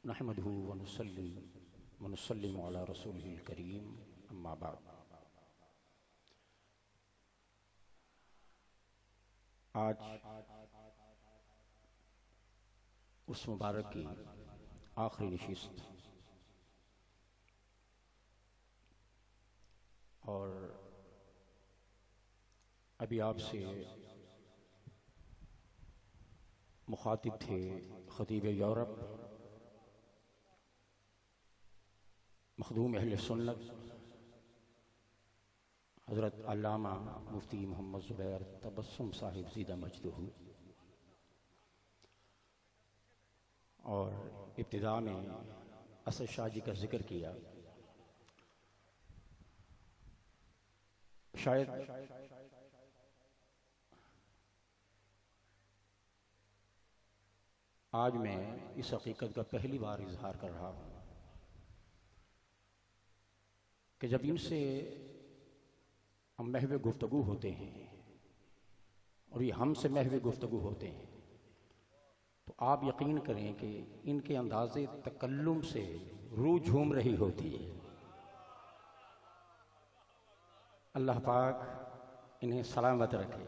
नहमदुहु व नुसल्लिमु अला रसूलिहिल करीम, अम्मा बाद। आज उस मुबारक की आखिरी नशिस्त और अभी आपसे मुखातिब थे खतीब यूरोप, मखदूम अहले सुन्नत हज़रत अल्लामा मुफ्ती मोहम्मद ज़ुबैर तबस्सुम साहिब ज़ीदा मजदूहू। और इब्तिदा में असद शाह जी का जिक्र किया। शायद आज मैं इस हकीकत का पहली बार इजहार कर रहा हूँ कि जब इनसे हम महवे गुफ्तगू होते हैं और ये हमसे महवे गुफ्तगू होते हैं, तो आप यकीन करें कि इनके अंदाज़े तकल्लुम से रूह झूम रही होती है। अल्लाह पाक इन्हें सलामत रखे।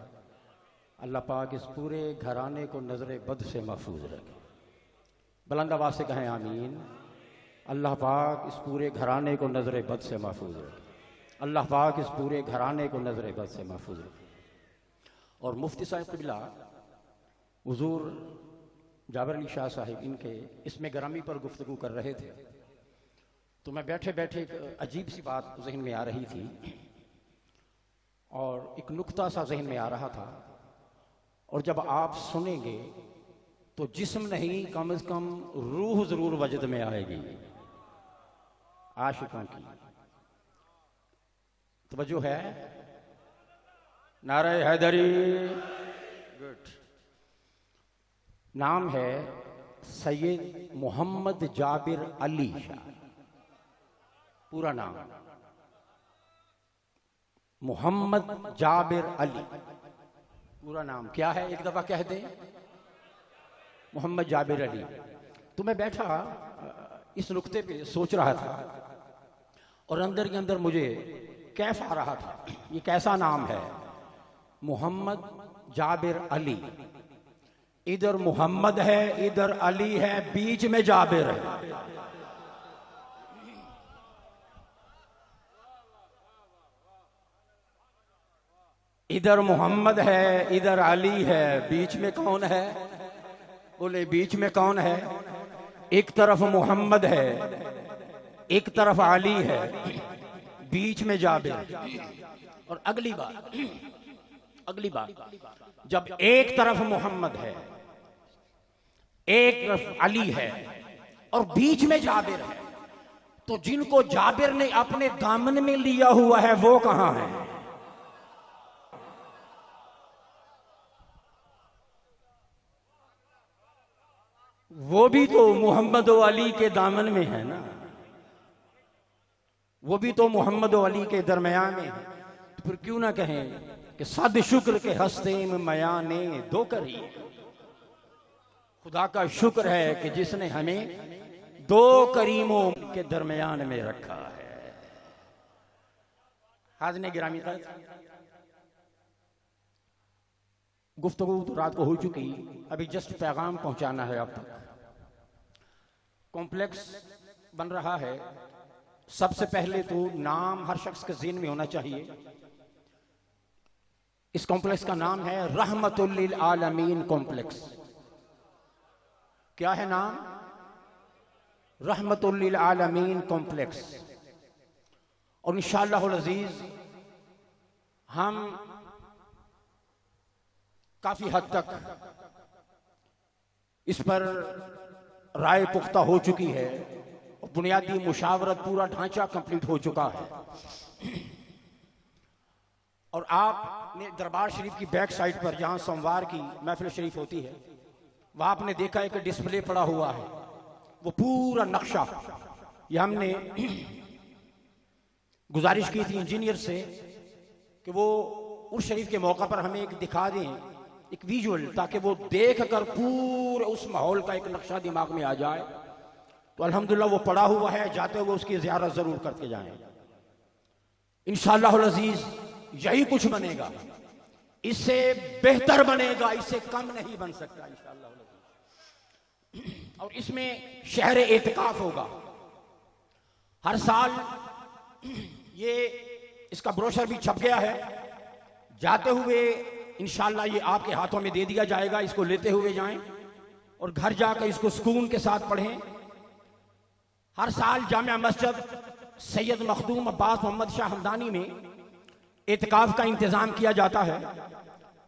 अल्लाह पाक इस पूरे घराने को नज़र बद से महफूज रखे। बुलंद आवाज़ से कहें आमीन। अल्लाह पाक इस पूरे घराने को नज़र बद से महफूज रखे। अल्लाह पाक इस पूरे घराने को नज़र बद से महफूज रखे। और मुफ्ती साहिब क़िबला हुज़ूर जाबिर अली शाह साहिब इनके इसमें ग्रामी पर गुफ्तगू कर रहे थे, तो मैं बैठे बैठे एक अजीब सी बात जहन में आ रही थी और एक नुक्ता सा जहन में आ रहा था। और जब आप सुनेंगे तो जिस्म नहीं कम से कम रूह जरूर वजद में आएगी। आशिकों की तवज्जो है। नारे हैदरी। गुड। नाम है सैयद मोहम्मद जाबिर अली शाह। पूरा नाम मोहम्मद जाबिर अली। पूरा नाम क्या है? एक दफा कह दें, मोहम्मद जाबिर अली। तो मैं बैठा इस नुक्ते पे सोच रहा था और अंदर के अंदर मुझे कैफ आ रहा था, ये कैसा नाम है? मोहम्मद जाबिर अली। इधर मोहम्मद है, इधर अली है, बीच में जाबिर है। इधर मोहम्मद है, इधर अली है, बीच में कौन है? बोले बीच में कौन है? एक तरफ मोहम्मद है, एक तरफ अली है, बीच में जाबिर। और अगली बार जब एक तरफ मोहम्मद है, एक तरफ अली है और बीच में जाबिर है, तो जिनको जाबिर ने अपने दामन में लिया हुआ है वो कहां है? वो भी तो मोहम्मद और अली के दामन में है ना, वो भी तो मोहम्मद और अली के दरमियान में है। तो फिर क्यों ना कहें कि सद शुक्र के हस्ते में मयाने दो करी। खुदा का शुक्र है कि जिसने हमें दो करीमों के दरमियान में रखा है। हाज़िरीन गिरामी, गुफ्तगू तो रात को हो चुकी, अभी जस्ट पैगाम पहुंचाना है आप तक। कॉम्प्लेक्स बन रहा है। सबसे पहले तो नाम हर शख्स के ज़हन में होना चाहिए। इस कॉम्प्लेक्स का नाम है रहमतुल लिल आलमीन कॉम्प्लेक्स। क्या है नाम? रहमतुल लिल आलमीन कॉम्प्लेक्स। और इंशाअल्लाहुल अज़ीज़ हम काफी हद तक इस पर राय पुख्ता हो चुकी है और बुनियादी मुशावरत पूरा ढांचा कंप्लीट हो चुका है। और आपने दरबार शरीफ की बैक साइड पर जहां सोमवार की महफिल शरीफ होती है, वहां आपने देखा एक डिस्प्ले पड़ा हुआ है। वो पूरा नक्शा, ये हमने गुजारिश की थी इंजीनियर से कि वो उस शरीफ के मौका पर हमें एक दिखा दें, एक विजुअल, ताकि वो देख कर पूरे उस माहौल का एक नक्शा दिमाग में आ जाए तो अल्हम्दुलिल्लाह वो पड़ा हुआ है, जाते हुए उसकी ज़ियारत ज़रूर करके जाएं। इंशाअल्लाह अज़ीज़ यही कुछ बनेगा, इससे बेहतर बनेगा, इससे कम नहीं बन सकता इंशाअल्लाह। और इसमें शहर एतिकाफ होगा हर साल। ये इसका ब्रोशर भी छप गया है, जाते हुए इंशाअल्लाह ये आपके हाथों में दे दिया जाएगा। इसको लेते हुए जाएं और घर जाकर इसको सुकून के साथ पढ़ें। हर साल जामिया मस्जिद सैयद मखदूम अब्बास मोहम्मद शाह हमदानी में एतिकाफ का इंतज़ाम किया जाता है,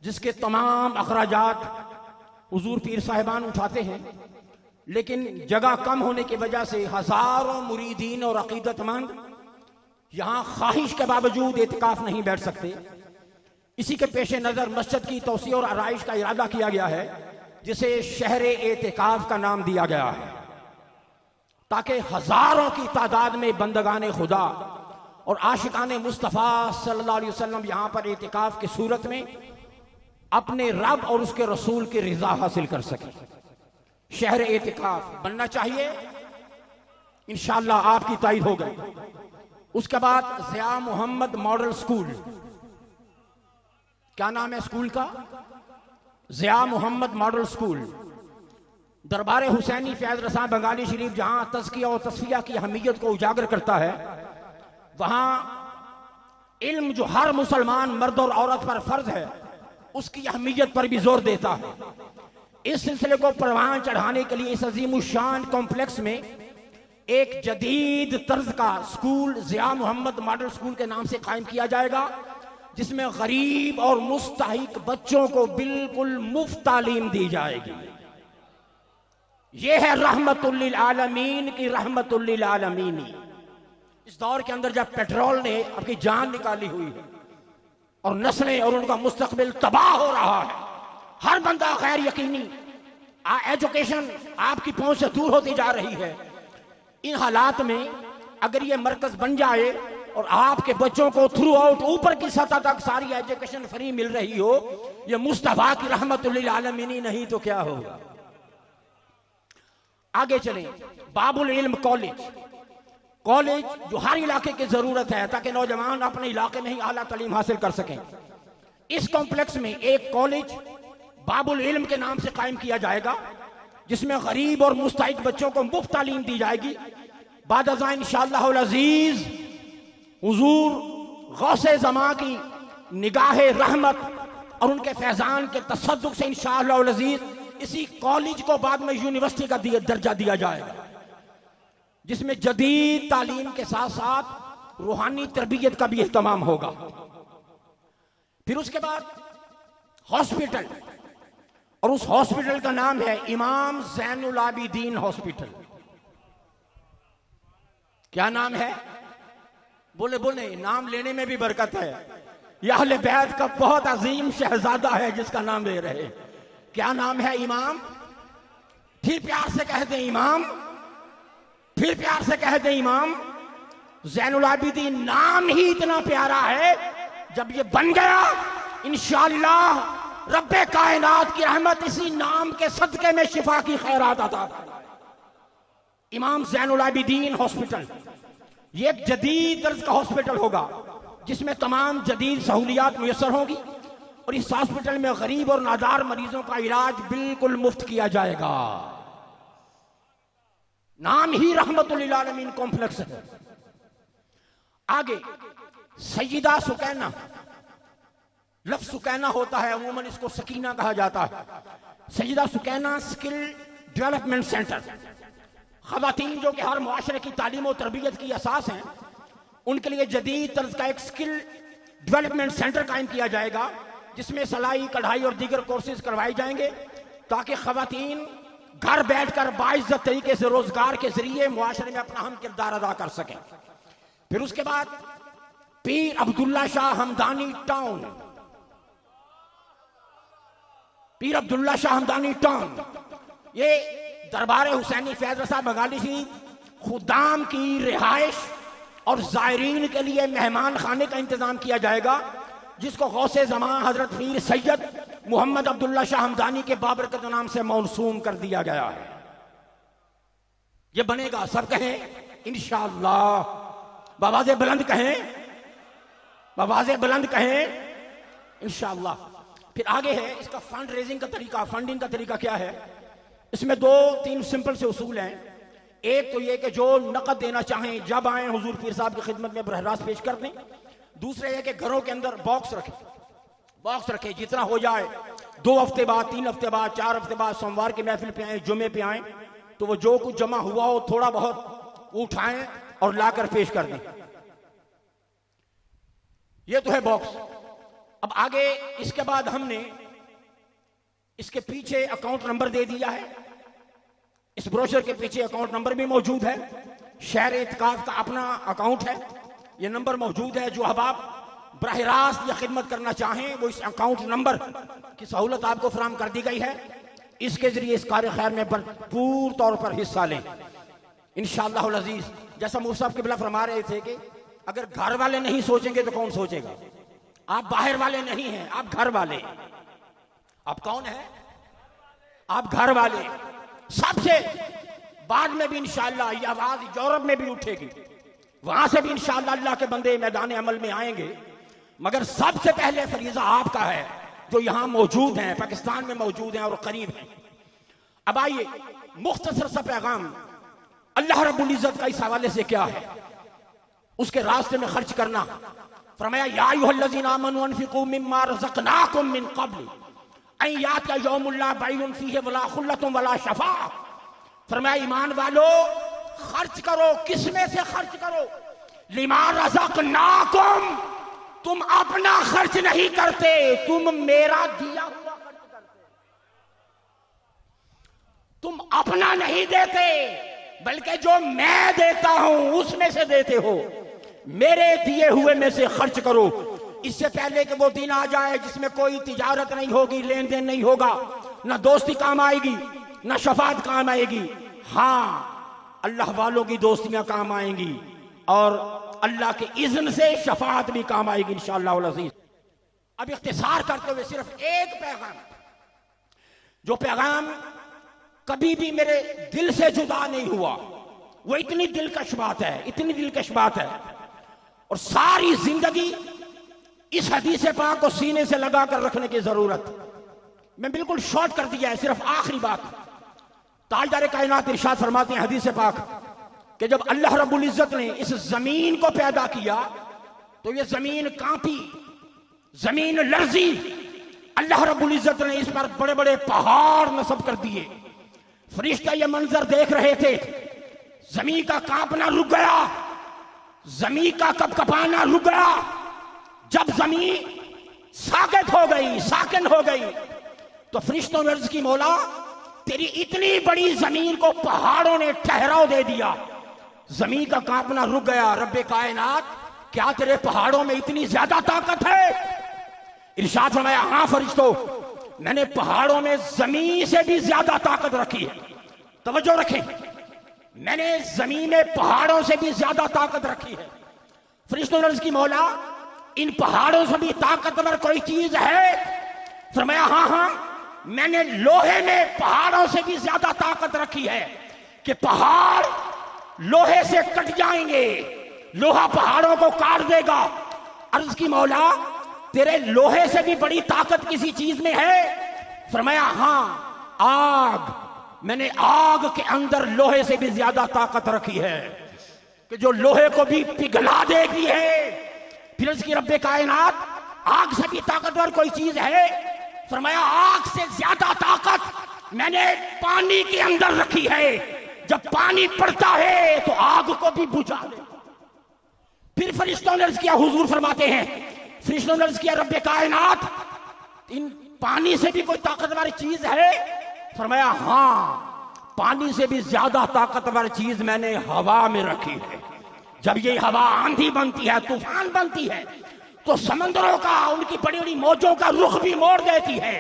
जिसके तमाम अखराजात हुजूर पीर साहिबान उठाते हैं। लेकिन जगह कम होने की वजह से हजारों मुरीदीन और अकीदतमंद यहाँ ख्वाहिश के बावजूद एतिकाफ नहीं बैठ सकते। इसी के पेश नज़र मस्जिद की तोसी और आराइश का इरादा किया गया है, जिसे शहर एतिकाफ का नाम दिया गया है, ताकि हजारों की तादाद में बंदगाने खुदा और आशिकाने मुस्तफ़ा सल्लल्लाहु अलैहि वसल्लम यहाँ पर एतिकाफ की सूरत में अपने रब और उसके रसूल की रिजा हासिल कर सके। शहर एतिकाफ बनना चाहिए, इंशाअल्लाह आपकी ताईद हो गई। उसके बाद ज़िया मोहम्मद मॉडल स्कूल, क्या नाम है स्कूल का? Zia Mohammad model school. दरबार हुसैनी फैज रसा बंगाली शरीफ जहां तज़किया और तस्फिया की अहमियत को उजागर करता है, वहां इल्म जो हर मुसलमान मर्द और औरत पर फर्ज है, उसकी अहमियत पर भी जोर देता है। इस सिलसिले को परवान चढ़ाने के लिए इस अजीमुशान कॉम्प्लेक्स में एक जदीद तर्ज का school Zia Mohammad model school के नाम से कायम किया जाएगा, जिसमें गरीब और मुस्तहिक बच्चों को बिल्कुल मुफ्त तालीम दी जाएगी। यह है रहमतुल लिल आलमीन की रहमतुल लिल आलमीन। इस दौर के अंदर जब पेट्रोल ने अपनी जान निकाली हुई है और नस्लें और उनका मुस्तकबिल तबाह हो रहा है, हर बंदा गैर यकीनी, एजुकेशन आपकी पहुंच से दूर होती जा रही है, इन हालात में अगर ये मरकज बन जाए और आपके बच्चों को थ्रू आउट ऊपर की सतह तक सारी एजुकेशन फ्री मिल रही हो, ये मुस्तफा की रहमतुल लिल आलमीन नहीं तो क्या होगा। आगे चलें, बाबुल इल्म कॉलेज। कॉलेज जो हर इलाके की जरूरत है ताकि नौजवान अपने इलाके में ही आला तालीम हासिल कर सकें। इस कॉम्प्लेक्स में एक कॉलेज बाबुल इल्म के नाम से कायम किया जाएगा, जिसमें गरीब और मुस्तहिक बच्चों को मुफ्त तालीम दी जाएगी। बाद अज़ां इंशाअल्लाह अज़ीज़ हुजूर गौसे ज़मा की निगाह रहमत और उनके फैजान के तसद्दुक से इंशाअल्लाह अज़ीज़ इसी कॉलेज को बाद में यूनिवर्सिटी का दर्जा दिया जाएगा, जिसमें जदीद तालीम के साथ साथ रूहानी तरबियत का भी एहतमाम होगा। फिर उसके बाद हॉस्पिटल, और उस हॉस्पिटल का नाम है इमाम ज़ैनुल आबिदीन हॉस्पिटल। क्या नाम है? बोले बोले, नाम लेने में भी बरकत है। यह अहले बैत का बहुत अजीम शहजादा है जिसका नाम ले रहे। क्या नाम है? इमाम। फिर प्यार से कह दें इमाम, फिर प्यार से कह दें इमाम ज़ैनुल आबिदीन। नाम ही इतना प्यारा है, जब ये बन गया इंशाअल्लाह रब्बे कायनात की रहमत इसी नाम के सदके में शिफा की खैरात अता फरमाए। इमाम ज़ैनुल आबिदीन हॉस्पिटल ये एक जदीद तर्ज का हॉस्पिटल होगा, जिसमें तमाम जदीद सहूलियात मुयस्सर होंगी, और इस हॉस्पिटल में गरीब और नादार मरीजों का इलाज बिल्कुल मुफ्त किया जाएगा। नाम ही रहमतुल लिल आलमीन कॉम्प्लेक्स है। आगे सैयदा सुकैना, लफ्ज़ सुकैना होता है, अमूमन इसको सकीना कहा जाता है। Syeda Sukaina skill development centre, ख़वातीन जो कि हर मुआशरे की तालीम और तरबियत की असास हैं, उनके लिए जदीद तर्ज का एक स्किल डेवलपमेंट सेंटर कायम किया जाएगा, जिसमें सिलाई, कढ़ाई और दीगर कोर्सेज करवाए जाएंगे, ताकि ख़वातीन घर बैठकर बाइज्जत तरीके से रोजगार के जरिए मुआशरे में अपना अहम किरदार अदा कर सकें। फिर उसके बाद पीर अब्दुल्ला शाह हमदानी टाउन, पीर अब्दुल्ला शाह हमदानी टाउन, ये दरबार हुसैनी फैज रसा बंगाली सी खुदाम की रिहाइश और जायरीन के लिए मेहमान खाने का इंतजाम किया जाएगा, जिसको गौसे ज़मां हजरत पीर सैयद मोहम्मद अब्दुल्ला शाह हमदानी के बाबरकत नाम से मौसूम कर दिया गया है। ये बनेगा, सब कहें इंशाअल्लाह, बावाज़े बुलंद कहें, बावाज़े बुलंद कहें इंशाअल्लाह। फिर आगे है इसका फंड रेजिंग का तरीका, फंडिंग का तरीका क्या है। इसमें 2-3 सिंपल से उसूल हैं। एक तो ये कि जो नकद देना चाहें जब आए हुजूर पीर साहब की खिदमत में बरह रास्त पेश कर दें। दूसरे ये कि घरों के अंदर बॉक्स रखें, जितना हो जाए, 2 हफ्ते बाद, 3 हफ्ते बाद, 4 हफ्ते बाद सोमवार की महफिल पे आए, जुमे पे आए, तो वो जो कुछ जमा हुआ हो थोड़ा बहुत वो उठाएं और लाकर पेश कर दें। ये तो है बॉक्स। अब आगे इसके बाद हमने इसके पीछे अकाउंट नंबर दे दिया है। इस ब्रोशर के पीछे अकाउंट नंबर भी मौजूद है। शहर इत्काफ का अपना अकाउंट है, ये नंबर मौजूद है। जो अहबाब बराह रास्त या खिदमत करना चाहें वो इस अकाउंट नंबर की सहूलत आपको फराहम कर दी गई है। इसके जरिए इस कार्य खैर में भरपूर तौर पर हिस्सा लें इंशाअल्लाह अज़ीज़। जैसा मुफ्ती साहब क़िबला फरमा रहे थे कि अगर घर वाले नहीं सोचेंगे तो कौन सोचेगा। आप बाहर वाले नहीं हैं, आप घर वाले। आप कौन हैं? आप घर वाले। सबसे बाद में भी इंशाअल्लाह ये आवाज यूरोप में भी उठेगी, वहां से भी इंशाअल्लाह अल्लाह के बंदे मैदान अमल में आएंगे। मगर सबसे पहले फरीजा आपका है जो यहां मौजूद हैं, पाकिस्तान में मौजूद हैं और करीब हैं। अब आइए मुख्तसर सा पैगाम अल्लाह रब्बुल इज्जत का इस हवाले से क्या है, उसके रास्ते में खर्च करना। फरमाया या अय्युहल्लज़ीना आमनू अनफिकू मिम्मा रज़क़नाकुम मिन क़ब्ल अन यातिया यौमुन ला बैउन फ़ीहि वला खुल्लतुन वला शफ़ाअह। फरमाया ईमान वालो खर्च करो। किसमें से खर्च करो? लिमा रज़क़नाकुम, तुम अपना खर्च नहीं करते, तुम मेरा दिया हुआ खर्च करते। तुम अपना नहीं देते बल्कि जो मैं देता हूं उसमें से देते हो। मेरे दिए हुए में से खर्च करो। इससे पहले कि वो दिन आ जाए जिसमें कोई तिजारत नहीं होगी, लेन देन नहीं होगा, ना दोस्ती काम आएगी, ना शफात काम आएगी। हाँ, अल्लाह वालों की दोस्तियां काम आएंगी और अल्लाह के इज़्न से शफात भी काम आएगी इंशाअल्लाह अज़ीज़। अब इख्तिसार करते हुए सिर्फ एक पैगाम, जो पैगाम कभी भी मेरे दिल से जुदा नहीं हुआ, वो इतनी दिलकश बात है, इतनी दिलकश बात है, और सारी जिंदगी इस हदीस पाक को सीने से लगा कर रखने की जरूरत। मैं बिल्कुल शॉर्ट कर दिया है, सिर्फ आखिरी बात। ताजदार कायनात इरशाद फरमाते हैं हदीस पाक कि जब अल्लाह रब्बुल इज्जत ने इस जमीन को पैदा किया तो ये जमीन कांपी, जमीन लर्जी। अल्लाह रब्बुल इज्जत ने इस पर बड़े बड़े पहाड़ नस्ब कर दिए। फरिश्ता ये मंजर देख रहे थे, जमीन का कांपना रुक गया, जमीन का कपकपाना रुक गया। जब जमीन साकित हो गई, साकिन हो गई, तो फरिश्तों ने अर्ज की, मौला तेरी इतनी बड़ी जमीन को पहाड़ों ने ठहराव दे दिया, जमीन का कांपना रुक गया। रब्बे कायनात, क्या तेरे पहाड़ों में इतनी ज्यादा ताकत है? इरशाद फरमाया, हाँ फरिश्तों, मैंने पहाड़ों में जमीन से भी ज्यादा ताकत रखी है। तवज्जो रखें, मैंने जमीन में पहाड़ों से भी ज्यादा ताकत रखी है। फरिश्तों ने अर्ज की, मौला इन पहाड़ों से भी ताकतवर कोई चीज है? फरमाया, हाँ हाँ, मैंने लोहे में पहाड़ों से भी ज्यादा ताकत रखी है कि पहाड़ लोहे से कट जाएंगे, लोहा पहाड़ों को काट देगा। अर्ज की, मौला तेरे लोहे से भी बड़ी ताकत किसी चीज में है? फरमाया, हाँ, आग, मैंने आग के अंदर लोहे से भी ज्यादा ताकत रखी है कि जो लोहे को भी पिघला देती है। फिर उसकी रब्बे कायनात, आग से भी ताकतवर कोई चीज है? फरमाया, आग से ज्यादा ताकत मैंने पानी के अंदर रखी है, जब पानी पड़ता है तो आग को भी बुझा दे। फिर फरिश्तों ने अर्ज किया, हुजूर फरमाते हैं, फरिश्तों ने अर्ज किया, रब्बे कायनात इन पानी से भी कोई ताकतवर चीज है? फरमाया, हाँ, पानी से भी ज्यादा ताकतवर चीज मैंने हवा में रखी है। जब ये हवा आंधी बनती है, तूफान बनती है, तो समंदरों का, उनकी बड़ी बड़ी मौजों का रुख भी मोड़ देती है।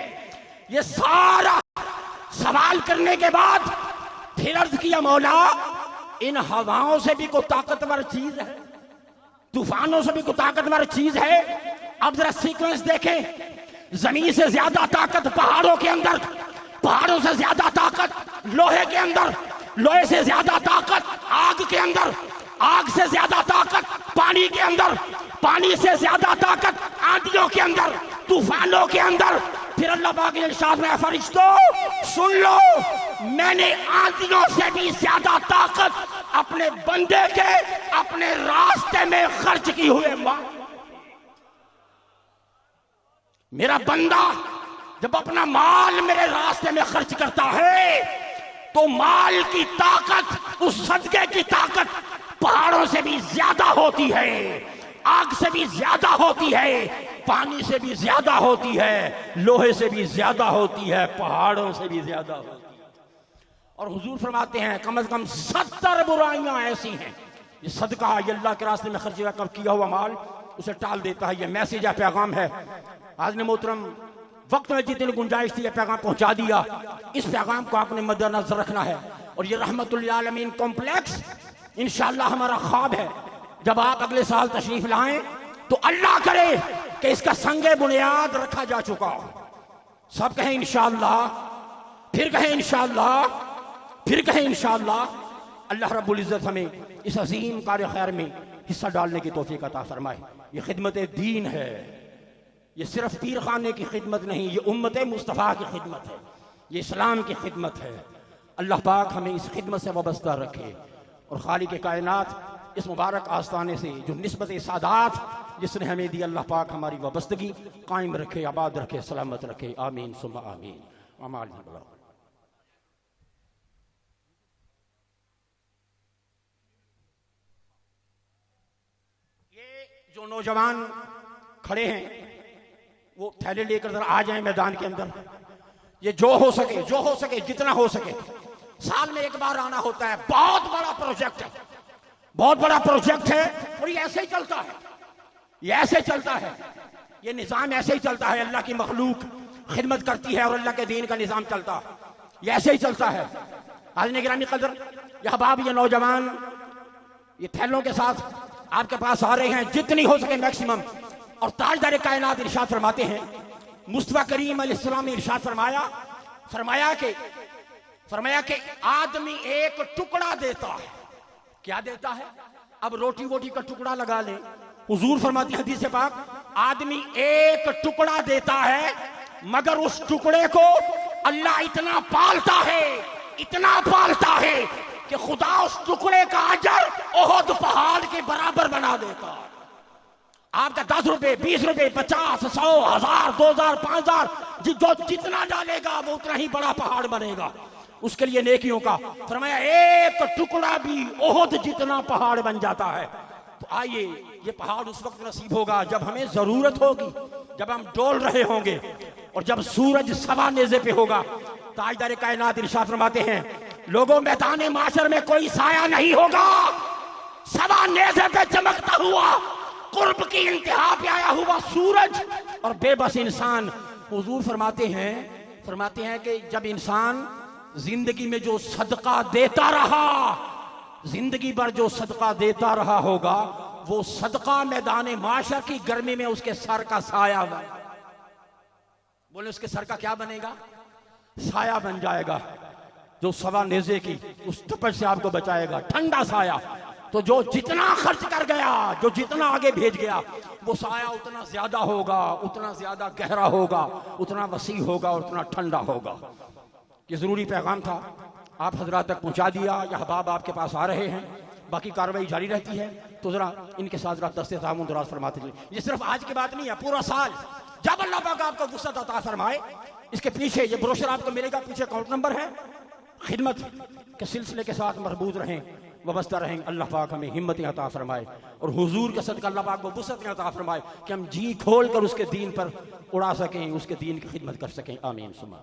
ये सारा सवाल करने के बाद फिर अर्ज किया, मौला इन हवाओं से भी कोई ताकतवर चीज है? तूफानों से भी कोई ताकतवर चीज है? अब जरा सीक्वेंस देखें, जमीन से ज्यादा ताकत पहाड़ों के अंदर, पहाड़ों से ज्यादा ताकत लोहे के अंदर, लोहे से ज्यादा ताकत आग के अंदर, आग से ज्यादा ताकत पानी के अंदर, पानी से ज्यादा ताकत आंधियों के अंदर, तूफानों के अंदर। फिर अल्लाह पाक ने इरशाद में, फरिश्तों सुन लो, मैंने आंधियों से भी ज्यादा ताकत अपने बंदे के अपने रास्ते में खर्च की हुए मां। मेरा बंदा जब अपना माल मेरे रास्ते में खर्च करता है तो माल की ताकत, उस सदके की ताकत पहाड़ों से भी ज्यादा होती है, आग से भी ज्यादा होती है, पानी से भी ज्यादा होती है, लोहे से भी ज्यादा होती है, पहाड़ों से भी ज्यादा होती है। और हुजूर फरमाते हैं कम से कम 70 बुराइयां ऐसी हैं ये सदका, ये अल्लाह के रास्ते में खर्च किया हुआ माल उसे टाल देता है। ये मैसेज है, पैगाम है। आज ने मोहतरम वक्त में जितनी गुंजाइश थी ये पैगाम पहुंचा दिया। इस पैगाम को आपने मद्देनजर रखना है। और ये रहमतुल आलमीन कॉम्प्लेक्स इंशाअल्लाह हमारा ख्वाब है, जब आप अगले साल तशरीफ लाएं तो अल्लाह करे कि इसका संगे बुनियाद रखा जा चुका हो। सब कहें इंशाअल्लाह, फिर कहें इंशाअल्लाह, फिर कहें इंशाअल्लाह। अल्लाह रब्बुल इज्जत हमें इस अजीम कार्य खैर में हिस्सा डालने की तौफीक अता फरमाए। ये खिदमत दीन है, ये सिर्फ पीर खाने की खिदमत नहीं, ये उम्मत मुस्तफ़ा की खिदमत है, ये इस्लाम की खिदमत है। अल्लाह पाक हमें इस खिदमत से वाबस्ता रखे और खालिक कायनात इस मुबारक आस्थाने से जो निस्बत सादात जिसने हमें दी, अल्लाह पाक हमारी वाबस्तगी कायम रखे, आबाद रखे, सलामत रखे। आमीन सुम्मा आमीन। अमाल ये जो नौजवान खड़े हैं वो थैले लेकर जरा आ जाएं मैदान के अंदर। ये जो हो सके जितना हो सके, साल में एक बार आना होता है। बहुत बड़ा प्रोजेक्ट है, बहुत बड़ा प्रोजेक्ट है और ये ऐसे ही चलता है, ये ऐसे चलता है, ये निज़ाम ऐसे ही चलता है। अल्लाह की मखलूक खिदमत करती है और अल्लाह के दीन का निज़ाम चलता है, ये ऐसे ही चलता है। आज ने गिरामी कदर यह बाब, ये नौजवान ये थैलों के साथ आपके पास आ रहे हैं, जितनी हो सके मैक्सिमम। और ताजदार कायनात इरशाद फरमाते हैं, मुस्तफा करीम अलैहिस्सलाम ने इरशाद फरमाया कि आदमी एक टुकड़ा देता है। क्या देता है? अब रोटी वोटी का टुकड़ा लगा ले। हुजूर फरमाती है हदीस पाक, आदमी एक टुकड़ा देता है मगर उस टुकड़े को अल्लाह इतना पालता है कि खुदा उस टुकड़े का अजर ओहद पहाड़ के बराबर बना देता है। आपका 10 रुपए, 20 रुपए, 50, 100, 1000, 2000, 5000 जो जितना डालेगा वो उतना ही बड़ा पहाड़ बनेगा उसके लिए नेकियों का। फरमाया एक टुकड़ा भी ओहद जितना पहाड़ बन जाता है। तो आइए, ये पहाड़ उस वक्त नसीब होगा जब हमें जरूरत होगी, जब हम डोल रहे होंगे और जब सूरज सवा नेज़े पे होगा। ताजदार कायनात इरशाद फरमाते हैं, लोगों मैदान माशर में कोई साया नहीं होगा, सवा नेज़े पे चमकता हुआ कुर्ब की इंतहा पे आया हुआ सूरज और बेबस इंसान। हुजूर फरमाते हैं कि जब इंसान जिंदगी में जो सदका देता रहा, जिंदगी भर जो सदका देता रहा होगा, वो सदका मैदान माशर की गर्मी में उसके सर का साया बोले, उसके सर का क्या बनेगा? साया बन जाएगा, जो सवा नेज़े की उस तपश से आपको बचाएगा, ठंडा साया। तो जो जितना खर्च कर गया, जो जितना आगे भेज गया, वो साया उतना ज्यादा होगा, उतना ज्यादा गहरा होगा, उतना वसी होगा और उतना ठंडा होगा। ये जरूरी पैगाम था, आप हजरात तक पहुंचा दिया। यह बाब आपके पास आ रहे हैं, बाकी कार्रवाई जारी रहती है। तो जरा इनके साथ जरा दस्ते तामुन दराज फरमाते जाइए। ये सिर्फ आज की बात नहीं है, पूरा साल जब अल्लाह पाक आपको वुसअत अता फरमाए। इसके पीछे ये ब्रोशर आपको मिलेगा, पीछे अकाउंट नंबर है। खिदमत के सिलसिले के साथ मरबूत रहें, वाबस्ता रहें। अल्लाह पाक हमें हिम्मत अता फरमाए और हुजूर के सदका अल्लाह पाक को वुसअत अता फरमाए कि हम जी खोल कर उसके दीन पर उड़ा सकें, उसके दीन की खिदमत कर सकें। आमीन सुमा।